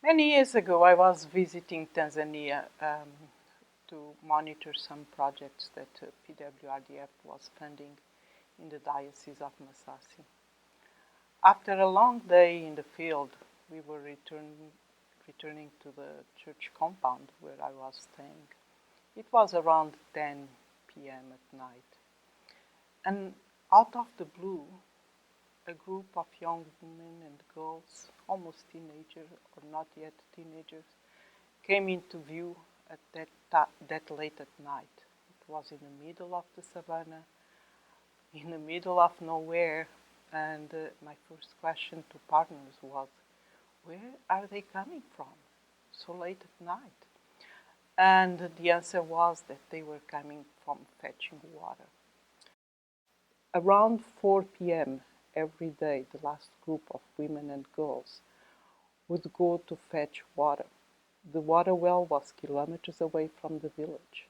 Many years ago, I was visiting Tanzania to monitor some projects that PWRDF was funding in the Diocese of Masasi. After a long day in the field, we were returning to the church compound where I was staying. It was around 10 p.m. at night. And out of the blue, a group of young women and girls, almost teenagers or not yet teenagers, came into view at that late at night. It was in the middle of the savannah, in the middle of nowhere, and my first question to partners was, where are they coming from so late at night? And the answer was that they were coming from fetching water. Around 4 p.m. every day, the last group of women and girls would go to fetch water. The water well was kilometers away from the village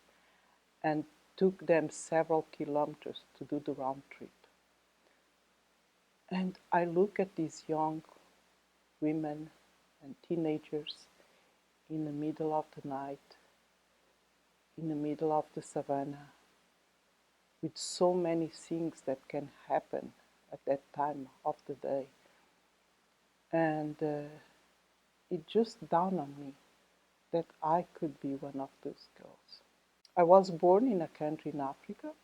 and took them several kilometers to do the round trip. And I look at these young women and teenagers in the middle of the night, in the middle of the savannah, with so many things that can happen at that time of the day. And it just dawned on me that I could be one of those girls. I was born in a country in Africa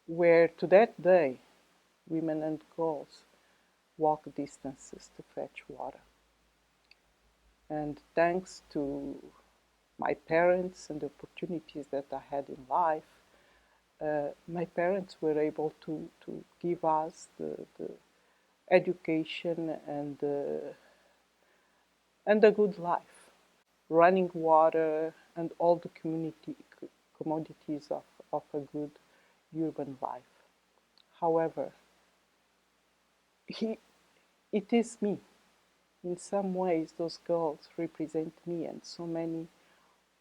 where to that day women and girls walk distances to fetch water. And thanks to my parents and the opportunities that I had in life, my parents were able to give us the education and a good life, running water and all the commodities of a good urban life. However, it is me. In some ways, those girls represent me and so many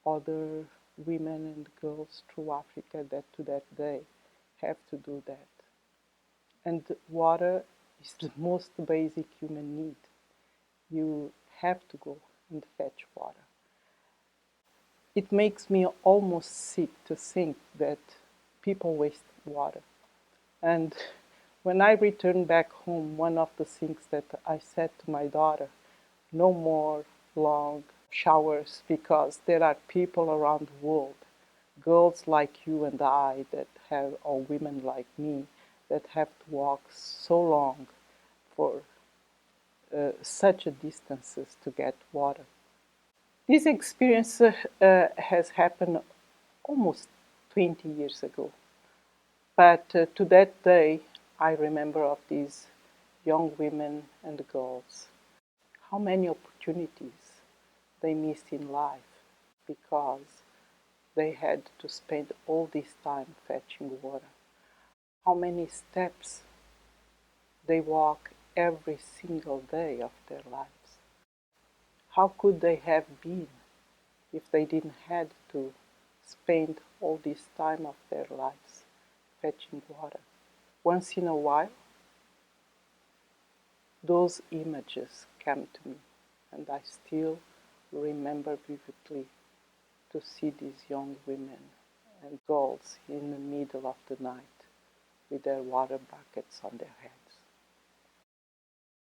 other women and girls through Africa that to that day have to do that. And water is the most basic human need. You have to go and fetch water. It makes me almost sick to think that people waste water. And when I returned back home, one of the things that I said to my daughter, no more long showers because there are people around the world, girls like you and I that have, or women like me, that have to walk so long for such a distances to get water. This experience has happened almost 20 years ago. But to that day, I remember of these young women and girls, how many opportunities they missed in life because they had to spend all this time fetching water. How many steps they walk every single day of their lives. How could they have been if they didn't had to spend all this time of their lives fetching water? Once in a while, those images come to me, and I still remember vividly to see these young women and girls in the middle of the night with their water buckets on their heads.